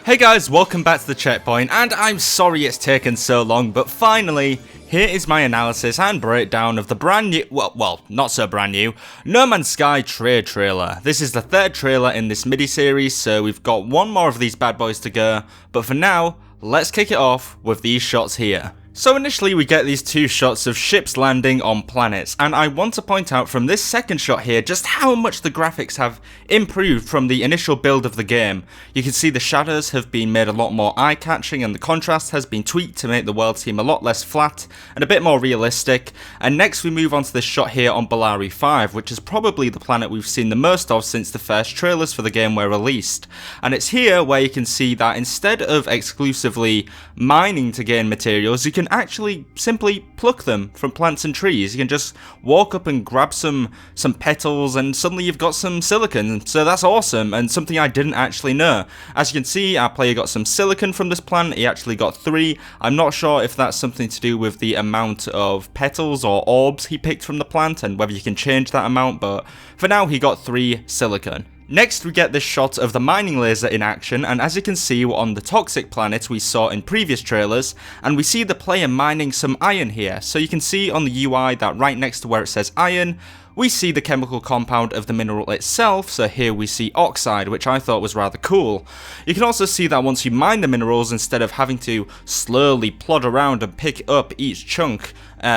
Hey guys, welcome back to the checkpoint, and I'm sorry it's taken so long, but finally, here is my analysis and breakdown of the brand new, well, not so brand new, No Man's Sky trade trailer. This is the third trailer in this mini-series, so we've got one more of these bad boys to go, but for now, let's kick it off with these shots here. So initially we get these two shots of ships landing on planets, and I want to point out from this second shot here just how much the graphics have improved from the initial build of the game. You can see the shadows have been made a lot more eye-catching and the contrast has been tweaked to make the world seem a lot less flat and a bit more realistic. And next we move on to this shot here on Bellari 5, which is probably the planet we've seen the most of since the first trailers for the game were released. And it's here where you can see that instead of exclusively mining to gain materials, you can actually simply pluck them from plants and trees. You can just walk up and grab some petals and suddenly you've got some silicon, so that's awesome and something I didn't actually know. As you can see, our player got some silicon from this plant. He actually got 3. I'm not sure if that's something to do with the amount of petals or orbs he picked from the plant and whether you can change that amount, but for now he got 3 silicon. Next we get this shot of the mining laser in action, and as you can see we're on the toxic planet we saw in previous trailers, and we see the player mining some iron here. So you can see on the UI that right next to where it says iron, we see the chemical compound of the mineral itself, so here we see oxide, which I thought was rather cool. You can also see that once you mine the minerals, instead of having to slowly plod around and pick up each chunk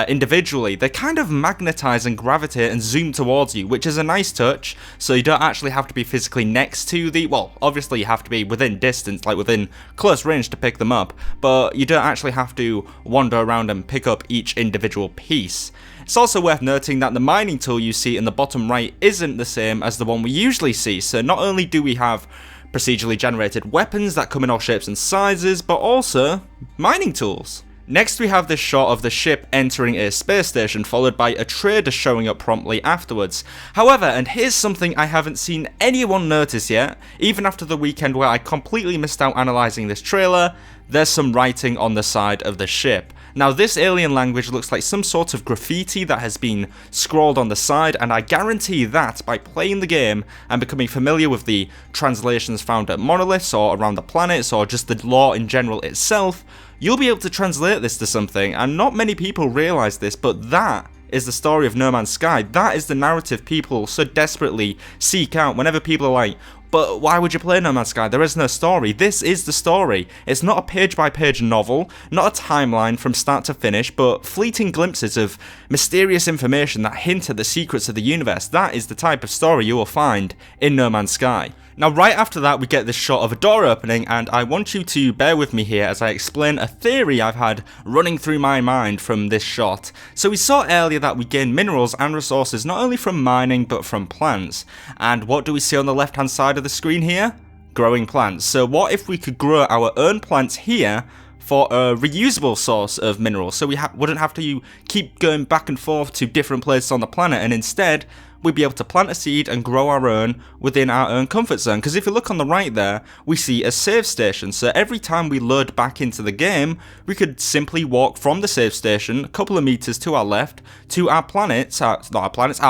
individually, they kind of magnetize and gravitate and zoom towards you, which is a nice touch, so you don't actually have to be physically next to the, well, obviously you have to be within distance, like within close range to pick them up, but you don't actually have to wander around and pick up each individual piece. It's also worth noting that the mining tool you see in the bottom right isn't the same as the one we usually see, so not only do we have procedurally generated weapons that come in all shapes and sizes, but also mining tools. Next we have this shot of the ship entering a space station, followed by a trader showing up promptly afterwards. However, and here's something I haven't seen anyone notice yet, even after the weekend where I completely missed out analysing this trailer, there's some writing on the side of the ship. Now this alien language looks like some sort of graffiti that has been scrawled on the side, and I guarantee that by playing the game and becoming familiar with the translations found at monoliths or around the planets or just the lore in general itself, you'll be able to translate this to something, and not many people realise this, but that is the story of No Man's Sky. That is the narrative people so desperately seek out whenever people are like, but why would you play No Man's Sky? There is no story. This is the story. It's not a page-by-page novel, not a timeline from start to finish, but fleeting glimpses of mysterious information that hint at the secrets of the universe. That is the type of story you will find in No Man's Sky. Now right after that we get this shot of a door opening, and I want you to bear with me here as I explain a theory I've had running through my mind from this shot. So we saw earlier that we gain minerals and resources not only from mining but from plants. And what do we see on the left hand side of the screen here? Growing plants. So what if we could grow our own plants here for a reusable source of minerals, so we wouldn't have to keep going back and forth to different places on the planet, and instead we'd be able to plant a seed and grow our own within our own comfort zone. Because if you look on the right there, we see a save station, so every time we load back into the game, we could simply walk from the save station a couple of meters to our left to our planets, our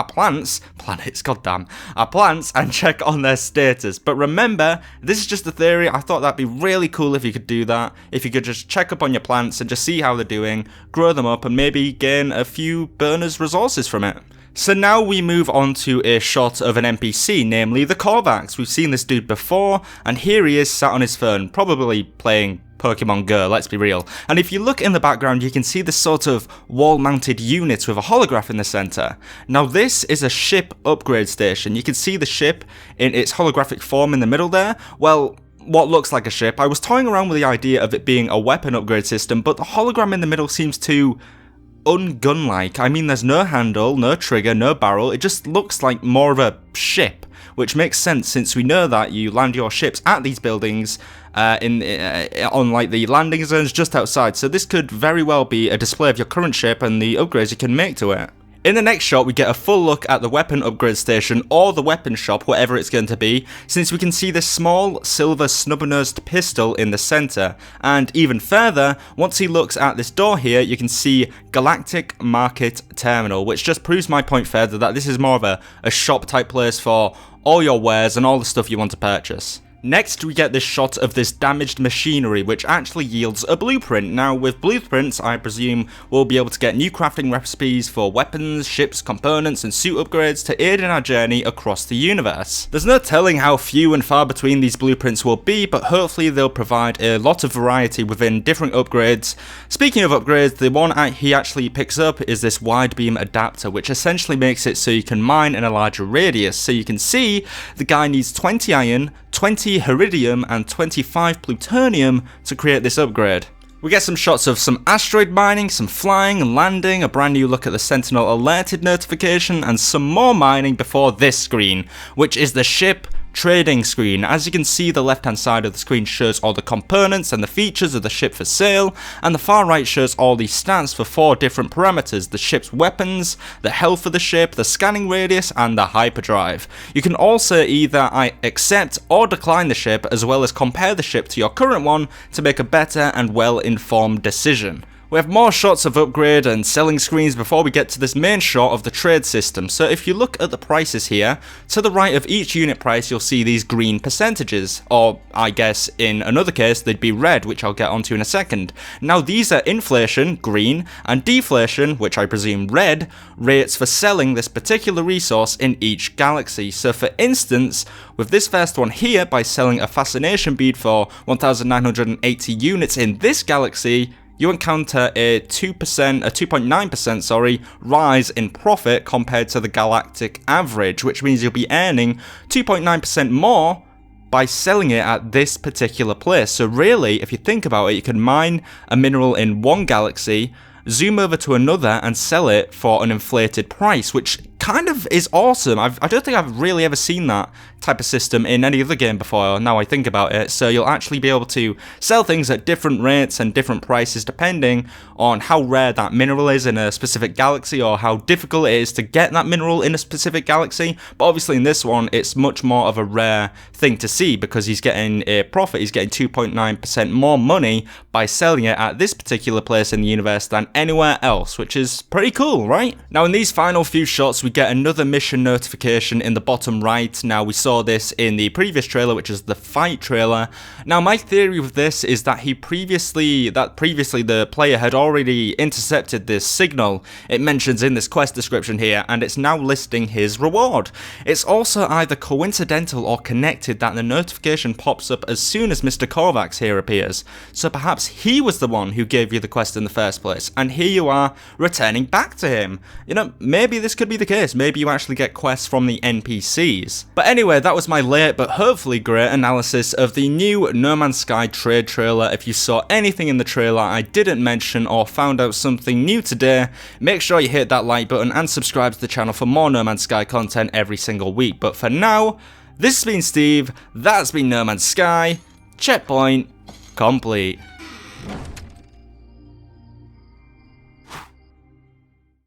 plants, and check on their status. But remember, this is just a theory. I thought that'd be really cool if you could do that, if you could just check up on your plants and just see how they're doing, grow them up, and maybe gain a few bonus resources from it. So now we move on to a shot of an NPC, namely the Korvax. We've seen this dude before, and here he is sat on his phone, probably playing Pokemon Go, let's be real. And if you look in the background, you can see this sort of wall-mounted unit with a holograph in the center. Now this is a ship upgrade station. You can see the ship in its holographic form in the middle there. Well, what looks like a ship. I was toying around with the idea of it being a weapon upgrade system, but the hologram in the middle seems too ungun-like. I mean, there's no handle, no trigger, no barrel. It just looks like more of a ship, which makes sense since we know that you land your ships at these buildings on like the landing zones just outside. So this could very well be a display of your current ship and the upgrades you can make to it. In the next shot, we get a full look at the weapon upgrade station, or the weapon shop, whatever it's going to be, since we can see this small silver snub-nosed pistol in the center. And even further, once he looks at this door here, you can see Galactic Market Terminal, which just proves my point further that this is more of a shop type place for all your wares and all the stuff you want to purchase. Next, we get this shot of this damaged machinery, which actually yields a blueprint. Now, with blueprints, I presume we'll be able to get new crafting recipes for weapons, ships, components, and suit upgrades to aid in our journey across the universe. There's no telling how few and far between these blueprints will be, but hopefully they'll provide a lot of variety within different upgrades. Speaking of upgrades, the one he actually picks up is this wide beam adapter, which essentially makes it so you can mine in a larger radius. So you can see the guy needs 20 iron, 20 iridium and 25 plutonium to create this upgrade. We get some shots of some asteroid mining, some flying and landing, a brand new look at the Sentinel alerted notification, and some more mining before this screen, which is the ship trading screen. As you can see, the left hand side of the screen shows all the components and the features of the ship for sale, and the far right shows all the stats for 4 different parameters: the ship's weapons, the health of the ship, the scanning radius, and the hyperdrive. You can also either accept or decline the ship, as well as compare the ship to your current one to make a better and well informed decision. We have more shots of upgrade and selling screens before we get to this main shot of the trade system. So if you look at the prices here, to the right of each unit price you'll see these green percentages, or I guess in another case they'd be red, which I'll get onto in a second. Now these are inflation, green, and deflation, which I presume red, rates for selling this particular resource in each galaxy. So for instance, with this first one here, by selling a fascination bead for 1980 units in this galaxy, you encounter a 2.9% rise in profit compared to the galactic average, which means you'll be earning 2.9% more by selling it at this particular place. So really, if you think about it, you can mine a mineral in one galaxy, zoom over to another and sell it for an inflated price, which kind of is awesome. I don't think I've really ever seen that type of system in any other game before, now I think about it. So you'll actually be able to sell things at different rates and different prices depending on how rare that mineral is in a specific galaxy, or how difficult it is to get that mineral in a specific galaxy. But obviously in this one, it's much more of a rare thing to see, because he's getting a profit. He's getting 2.9% more money by selling it at this particular place in the universe than anywhere else, which is pretty cool, right? Now in these final few shots, we get another mission notification in the bottom right. Now we saw this in the previous trailer, which is the fight trailer. Now my theory with this is that previously the player had already intercepted this signal it mentions in this quest description here, and it's now listing his reward. It's also either coincidental or connected that the notification pops up as soon as Mr. Korvax here appears. So perhaps he was the one who gave you the quest in the first place, and here you are returning back to him. You know, maybe this could be the case. Maybe you actually get quests from the NPCs. But anyway, that was my late but hopefully great analysis of the new No Man's Sky trade trailer. If you saw anything in the trailer I didn't mention or found out something new today, make sure you hit that like button and subscribe to the channel for more No Man's Sky content every single week. But for now, this has been Steve, that's been No Man's Sky, checkpoint complete.